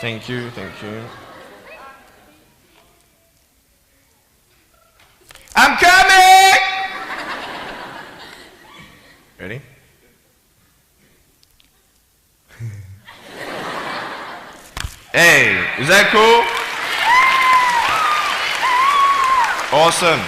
Thank you, thank you. I'm coming! Ready? Hey, is that cool? Awesome.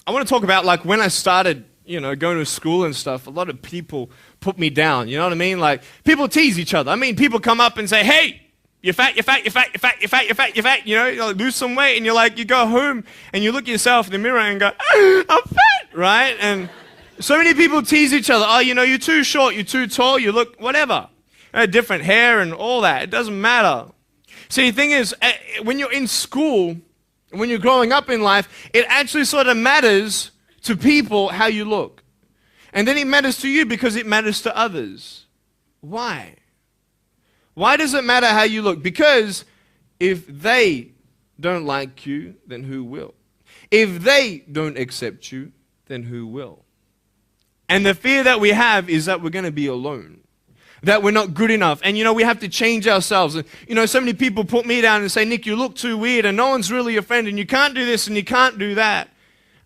I want to talk about like when I started, going to school and stuff, a lot of people put me down, you know what I mean? Like people tease each other. I mean, people come up and say, hey, you're fat, you're fat, you're fat, you're fat, you're fat, you're fat, you're fat, you like, lose some weight, and you're like, you go home and you look at yourself in the mirror and go, I'm fat, right? And so many people tease each other. Oh, you're too short, you're too tall, you look whatever. Different hair and all that. It doesn't matter. See, the thing is, when you're in school, when you're growing up in life, it actually sort of matters to people how you look. And then it matters to you because it matters to others. Why? Why does it matter how you look? Because if they don't like you, then who will? If they don't accept you, then who will? And the fear that we have is that we're going to be alone. That we're not good enough. And we have to change ourselves. And so many people put me down and say, Nick, you look too weird and no one's really your friend and you can't do this and you can't do that.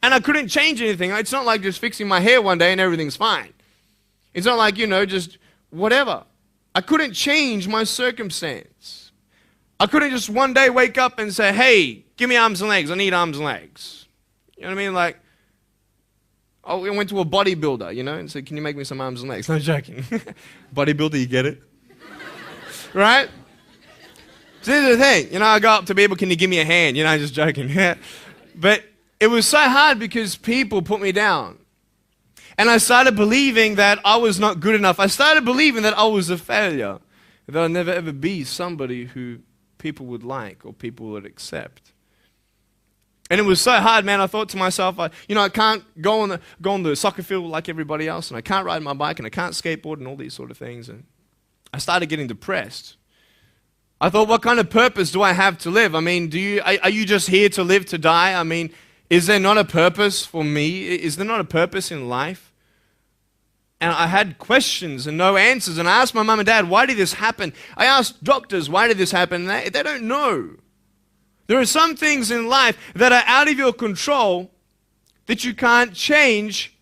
And I couldn't change anything. It's not like just fixing my hair one day and everything's fine. It's not like, just whatever. I couldn't change my circumstance. I couldn't just one day wake up and say, hey, give me arms and legs. I need arms and legs. You know what I mean? Like, I went to a bodybuilder, and said, can you make me some arms and legs? No joking. Bodybuilder, you get it? Right? So this is the thing. I go up to people, can you give me a hand? Just joking. But it was so hard because people put me down. And I started believing that I was not good enough. I started believing that I was a failure. That I'd never ever be somebody who people would like or people would accept. And it was so hard, man. I thought to myself, I can't go on the soccer field like everybody else, and I can't ride my bike, and I can't skateboard, and all these sort of things. And I started getting depressed. I thought, what kind of purpose do I have to live? I mean, are you just here to live to die? I mean, is there not a purpose for me? Is there not a purpose in life? And I had questions and no answers. And I asked my mum and dad, why did this happen? I asked doctors, why did this happen? And they don't know. There are some things in life that are out of your control that you can't change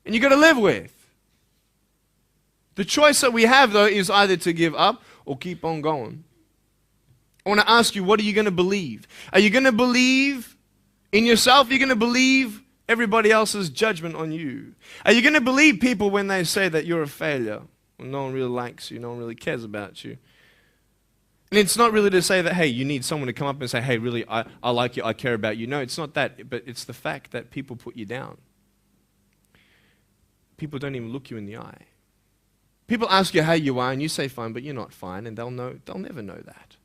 and you got to live with. The choice that we have, though, is either to give up or keep on going. I want to ask you, what are you going to believe? Are you going to believe in yourself? Are you going to believe everybody else's judgment on you? Are you going to believe people when they say that you're a failure? When no one really likes you, no one really cares about you. And it's not really to say that, hey, you need someone to come up and say, hey, really, I like you, I care about you. No, it's not that, but it's the fact that people put you down. People don't even look you in the eye. People ask you how you are, and you say fine, but you're not fine, and they'll never know that.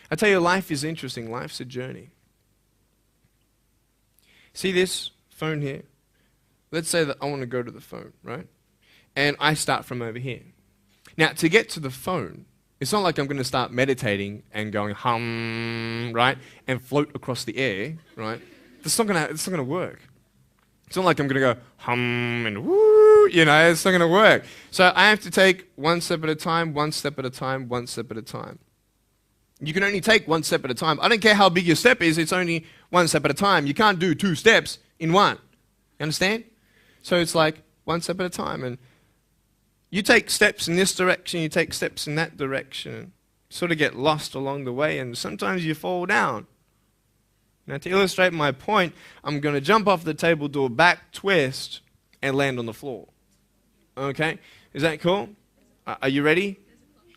I tell you, life is interesting. Life's a journey. See this phone here? Let's say that I want to go to the phone, right? And I start from over here. Now, to get to the phone, it's not like I'm going to start meditating and going hum, right? And float across the air, right? It's not going to work. It's not like I'm going to go hum and woo, it's not going to work. So I have to take one step at a time, one step at a time, one step at a time. You can only take one step at a time. I don't care how big your step is, it's only one step at a time. You can't do 2 steps in one. You understand? So it's like one step at a time. And you take steps in this direction, you take steps in that direction. You sort of get lost along the way, and sometimes you fall down. Now, to illustrate my point, I'm going to jump off the table, do a back twist, and land on the floor. Okay? Is that cool? Are you ready?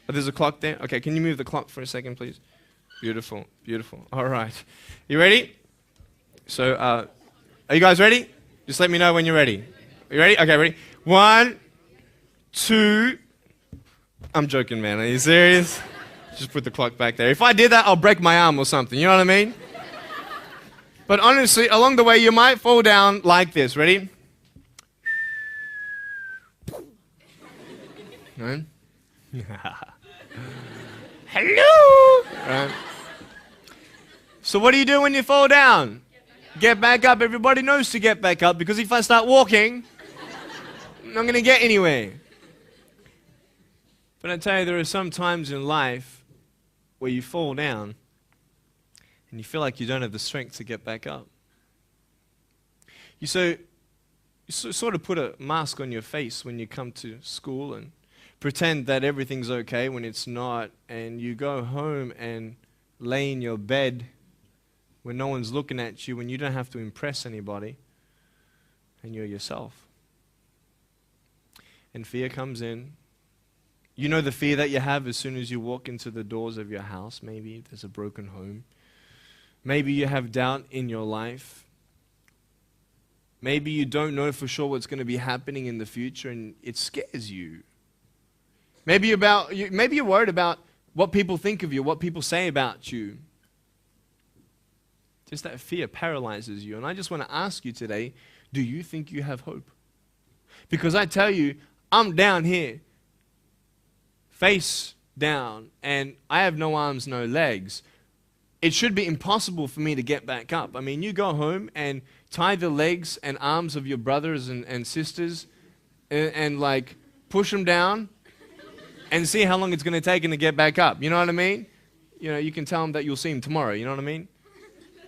Oh, there's a clock there? Okay, can you move the clock for a second, please? Beautiful, beautiful. All right. You ready? So, are you guys ready? Just let me know when you're ready. Are you ready? Okay, ready? 1, 2. I'm joking, man. Are you serious? Just put the clock back there. If I did that, I'll break my arm or something. You know what I mean? But honestly, along the way, you might fall down like this. Ready? Right? Hello! Right. So what do you do when you fall down? Get back up. Everybody knows to get back up, because if I start walking, I'm not going to get anywhere. But I tell you, there are some times in life where you fall down and you feel like you don't have the strength to get back up. You sort of put a mask on your face when you come to school and pretend that everything's okay when it's not, and you go home and lay in your bed when no one's looking at you, when you don't have to impress anybody, and you're yourself. And fear comes in. You know the fear that you have as soon as you walk into the doors of your house. Maybe there's a broken home. Maybe you have doubt in your life. Maybe you don't know for sure what's going to be happening in the future, and it scares you. Maybe you're worried about what people think of you, what people say about you. Just that fear paralyzes you. And I just want to ask you today, do you think you have hope? Because I tell you, I'm down here, face down, and I have no arms, no legs. It should be impossible for me to get back up. I mean, you go home and tie the legs and arms of your brothers and sisters and like push them down and see how long it's going to take them to get back up. You know what I mean? You know, you can tell them that you'll see them tomorrow. You know what I mean?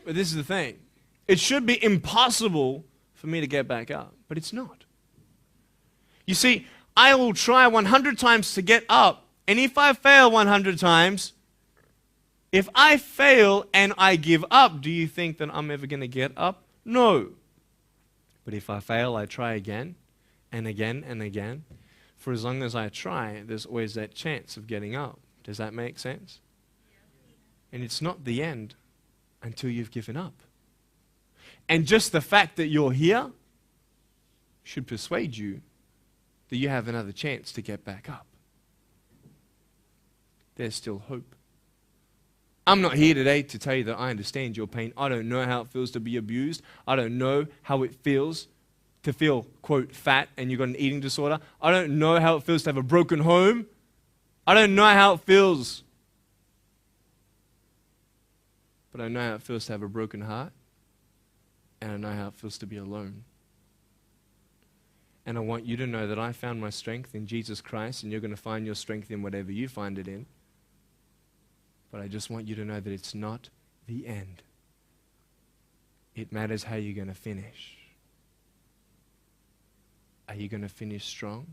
But this is the thing. It should be impossible for me to get back up, but it's not. You see, I will try 100 times to get up, and if I fail 100 times, if I fail and I give up, do you think that I'm ever going to get up? No. But if I fail, I try again and again and again. For as long as I try, there's always that chance of getting up. Does that make sense? And it's not the end until you've given up. And just the fact that you're here should persuade you that you have another chance to get back up. There's still hope. I'm not here today to tell you that I understand your pain. I don't know how it feels to be abused. I don't know how it feels to feel, quote, fat and you've got an eating disorder. I don't know how it feels to have a broken home. I don't know how it feels. But I know how it feels to have a broken heart. And I know how it feels to be alone. And I want you to know that I found my strength in Jesus Christ, and you're going to find your strength in whatever you find it in. But I just want you to know that it's not the end. It matters how you're going to finish. Are you going to finish strong?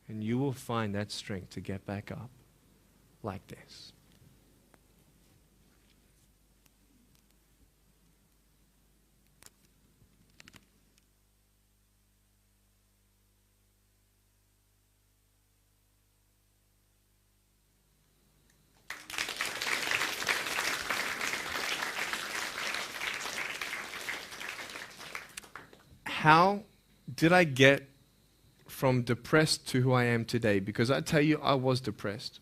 And you will find that strength to get back up like this. How did I get from depressed to who I am today? Because I tell you, I was depressed.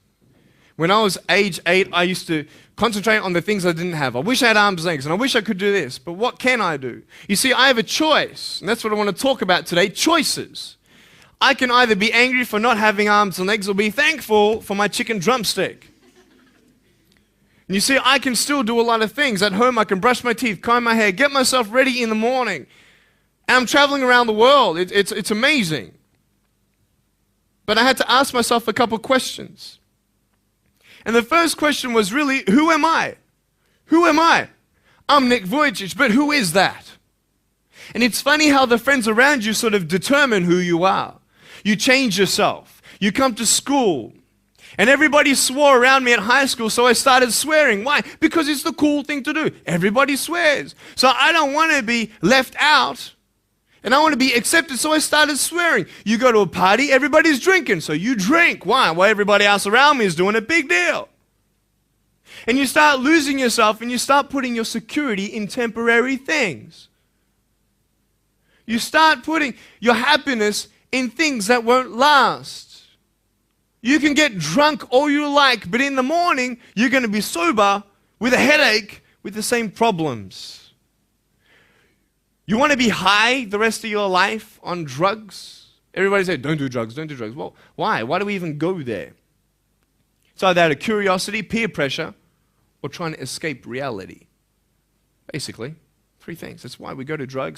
When I was age 8, I used to concentrate on the things I didn't have. I wish I had arms and legs, and I wish I could do this, but what can I do? You see, I have a choice, and that's what I want to talk about today, choices. I can either be angry for not having arms and legs or be thankful for my chicken drumstick. And you see, I can still do a lot of things. At home, I can brush my teeth, comb my hair, get myself ready in the morning. And I'm traveling around the world. It's amazing. But I had to ask myself a couple questions. And the first question was really, who am I? Who am I? I'm Nick Vujicic, but who is that? And it's funny how the friends around you sort of determine who you are. You change yourself. You come to school. And everybody swore around me at high school, so I started swearing. Why? Because it's the cool thing to do. Everybody swears. So I don't want to be left out. And I want to be accepted, so I started swearing. You go to a party, everybody's drinking, so you drink. Why? Well, everybody else around me is doing a big deal. And you start losing yourself, and you start putting your security in temporary things. You start putting your happiness in things that won't last. You can get drunk all you like, but in the morning, you're going to be sober with a headache with the same problems. You want to be high the rest of your life on drugs? Everybody says, don't do drugs, don't do drugs. Well, why? Why do we even go there? It's either out of curiosity, peer pressure, or trying to escape reality. Basically, three things. That's why we go to drugs.